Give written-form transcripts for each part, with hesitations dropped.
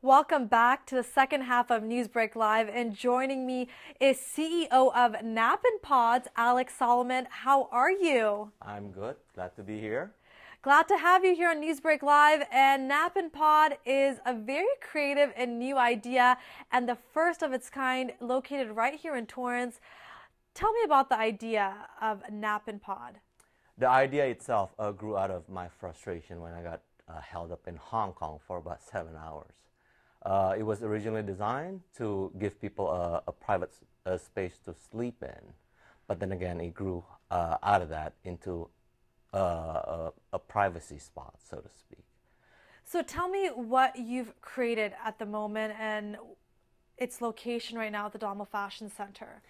Welcome back to the second half of NEWSBREAK Live, and joining me is CEO of NAPINPod, Alec Salemon. How are you? I'm good. Glad to be here. Glad to have you here on NEWSBREAK Live, and NAPINPod is a very creative and new idea and the first of its kind located right here in Torrance. Tell me about the idea of NAPINPod. The idea itself grew out of my frustration when I got held up in Hong Kong for about 7 hours. It was originally designed to give people a private space to sleep in, but then again it grew out of that into a privacy spot, so to speak. So tell me what you've created at the moment and its location right now at the Amo Fashion Center.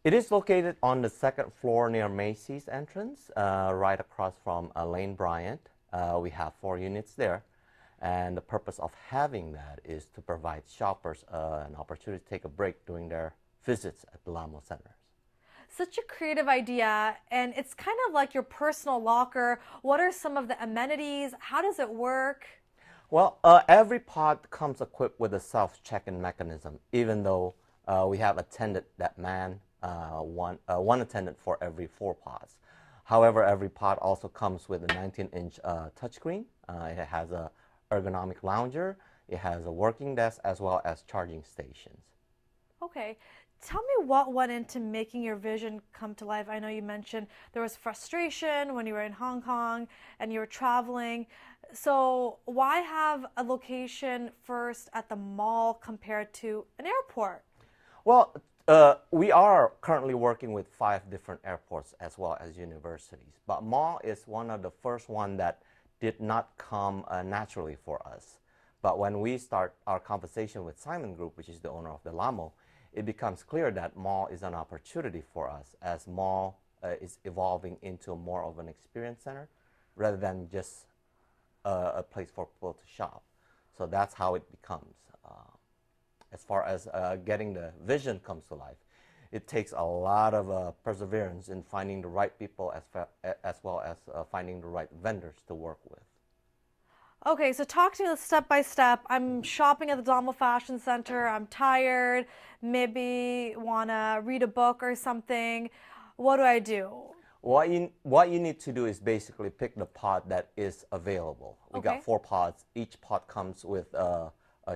It is located on the second floor near Macy's entrance, right across from Lane Bryant. We have 4 units there. And the purpose of having that is to provide shoppers an opportunity to take a break during their visits at the Amo centers. Such a creative idea, and it's kind of like your personal locker. What are some of the amenities? How does it work? Well, every pod comes equipped with a self-check-in mechanism, even though we have attendant that man, one attendant for every 4 pods. However, every pod also comes with a 19-inch touchscreen. It has a ergonomic lounger, it has a working desk as well as charging stations. Okay, tell me what went into making your vision come to life. I know you mentioned there was frustration when you were in Hong Kong and you were traveling. So why have a location first at the mall compared to an airport? Well, we are currently working with 5 different airports as well as universities, but mall is one of the first one that did not come naturally for us. But when we start our conversation with Simon Group, which is the owner of the Amo, it becomes clear that mall is an opportunity for us as mall is evolving into more of an experience center rather than just a place for people to shop. So that's how it becomes. As far as getting the vision comes to life, it takes a lot of perseverance in finding the right people as well as finding the right vendors to work with. Okay, so talk to me step by step. I'm shopping at the Amo Fashion Center. I'm tired, maybe want to read a book or something. What do I do? What you need to do is basically pick the pod that is available. We got 4 pods. Each pod comes with a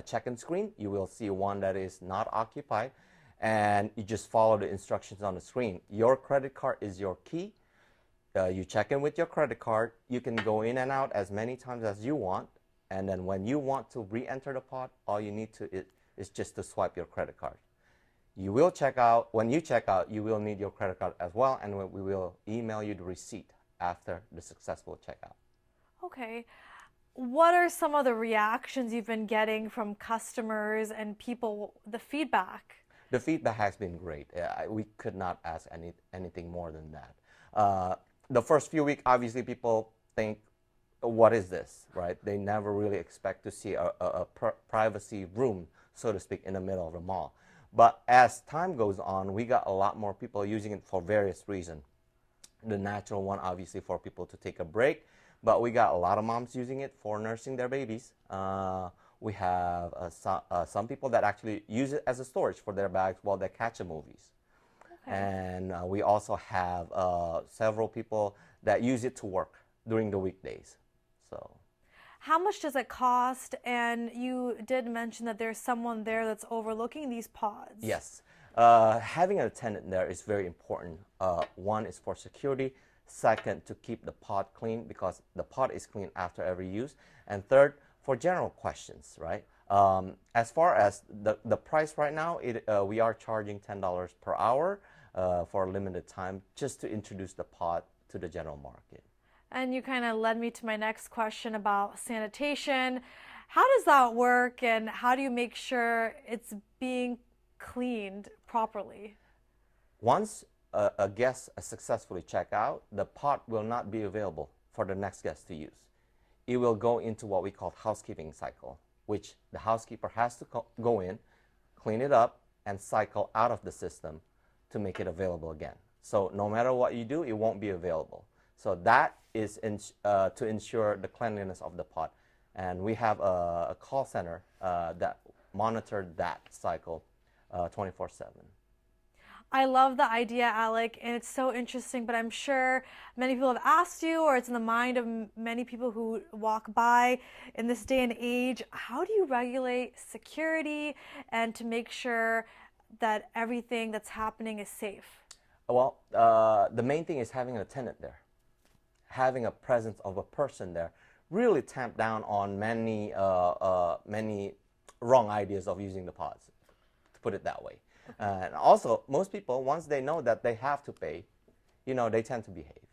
check-in screen. You will see one that is not occupied, and you just follow the instructions on the screen. Your credit card is your key. You check in with your credit card. You can go in and out as many times as you want, and then when you want to re-enter the pod, all you need to is just to swipe your credit card. You will check out. When you check out, you will need your credit card as well, and we will email you the receipt after the successful checkout. Okay. What are some of the reactions you've been getting from customers and people, the feedback? The feedback has been great. We could not ask anything more than that. The first few weeks, obviously, people think, what is this, right? They never really expect to see a privacy room, so to speak, in the middle of the mall. But as time goes on, we got a lot more people using it for various reasons. The natural one, obviously, for people to take a break, but we got a lot of moms using it for nursing their babies. We have some people that actually use it as a storage for their bags while they catch the movies. Okay. And we also have several people that use it to work during the weekdays. So, how much does it cost? And you did mention that there's someone there that's overlooking these pods. Yes. Having an attendant there is very important. One is for security. Second, to keep the pod clean because the pod is clean after every use. And third, for general questions, right? As far as the price right now, we are charging $10 per hour for a limited time just to introduce the pod to the general market. And you kind of led me to my next question about sanitation. How does that work and how do you make sure it's being cleaned properly? Once a guest successfully check out, the pod will not be available for the next guest to use. It will go into what we call housekeeping cycle, which the housekeeper has to go in, clean it up, and cycle out of the system to make it available again. So no matter what you do, it won't be available. So that is to ensure the cleanliness of the pod. And we have a call center that monitor that cycle 24/7. I love the idea, Alec, and it's so interesting, but I'm sure many people have asked you, or it's in the mind of many people who walk by in this day and age. How do you regulate security and to make sure that everything that's happening is safe? Well, the main thing is having an attendant there, having a presence of a person there, really tamp down on many wrong ideas of using the pods, to put it that way. And also, most people, once they know that they have to pay, they tend to behave.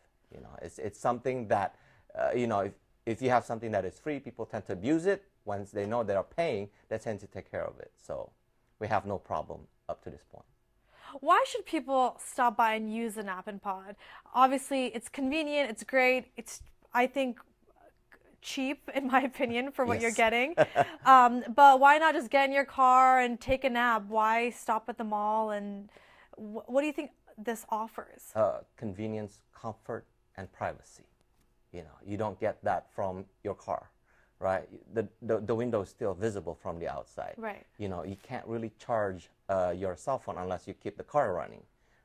It's something that, if you have something that is free, people tend to abuse it. Once they know they are paying, they tend to take care of it. So we have no problem up to this point. Why should people stop by and use a NAPINPod? Obviously, it's convenient, it's great, it's, I think, cheap in my opinion for what you're getting. But why not just get in your car and take a nap? Why stop at the mall? And what do you think this offers? Convenience, comfort, and privacy. You don't get that from your car, right? The window is still visible from the outside. Right. You can't really charge your cell phone unless you keep the car running,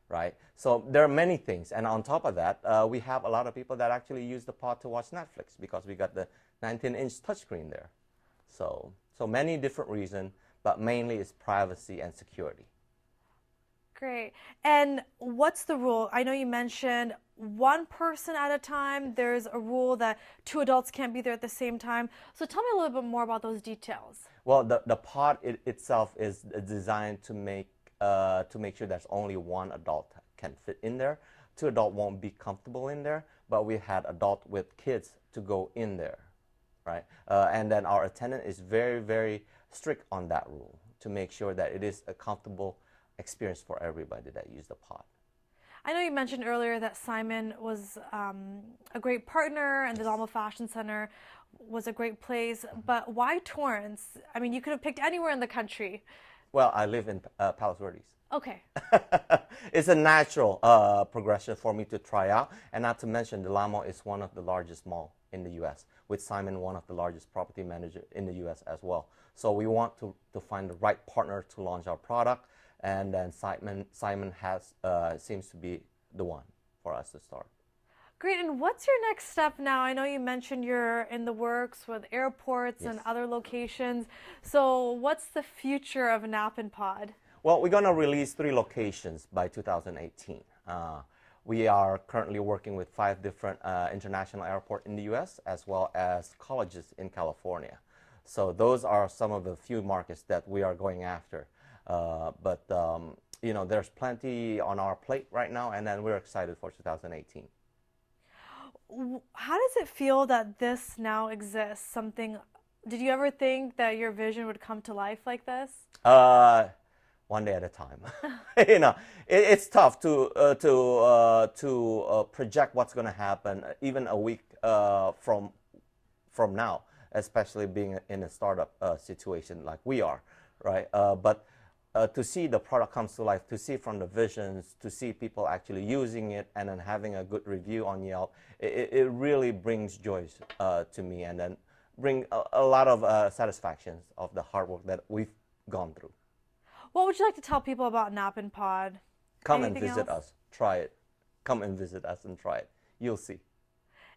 right? So there are many things, and on top of that, we have a lot of people that actually use the pod to watch Netflix because we got the 19-inch touchscreen there. So many different reasons, but mainly it's privacy and security. Great. And what's the rule? I know you mentioned one person at a time. There's a rule that 2 adults can't be there at the same time. So tell me a little bit more about those details. Well, the pod itself is designed to make sure there's only 1 adult can fit in there. 2 adults won't be comfortable in there, but we had adult with kids to go in there, right? And then our attendant is very, very strict on that rule to make sure that it is a comfortable experience for everybody that use the pod. I know you mentioned earlier that Simon was a great partner and the Amo Fashion Center was a great place, but why Torrance? I mean, you could have picked anywhere in the country. Well, I live in Palos Verdes. Okay. It's a natural progression for me to try out, and not to mention, the Amo is one of the largest mall in the U.S., with Simon one of the largest property manager in the U.S. as well. So we want to find the right partner to launch our product, and then Simon has seems to be the one for us to start. Great. And what's your next step now? I know you mentioned you're in the works with airports and other locations. So what's the future of NAPINPod? Well, we're going to release 3 locations by 2018. We are currently working with 5 different international airports in the U.S. as well as colleges in California. So those are some of the few markets that we are going after. But there's plenty on our plate right now, and then we're excited for 2018. How does it feel that this now exists? Did you ever think that your vision would come to life like this? One day at a time. It's tough to project what's going to happen even a week from now, especially being in a startup situation like we are, right? But to see the product comes to life, to see from the visions, to see people actually using it, and then having a good review on Yelp, it really brings joy to me, and then bring a lot of satisfactions of the hard work that we've gone through. What would you like to tell people about NAPINPod? Come and visit us. Try it. Come and visit us and try it. You'll see.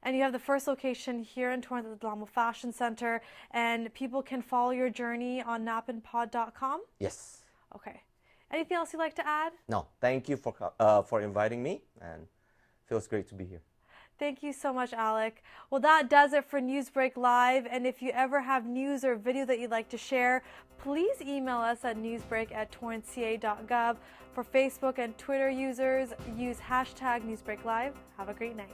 And you have the first location here in Torrance at the Amo Fashion Center, and people can follow your journey on napinpod.com? Yes. Okay. Anything else you'd like to add? No. Thank you for inviting me, and it feels great to be here. Thank you so much, Alec. Well, that does it for NEWSBREAK Live. And if you ever have news or video that you'd like to share, please email us at newsbreak@torranceca.gov. For Facebook and Twitter users, use #NewsBreakLive. Have a great night.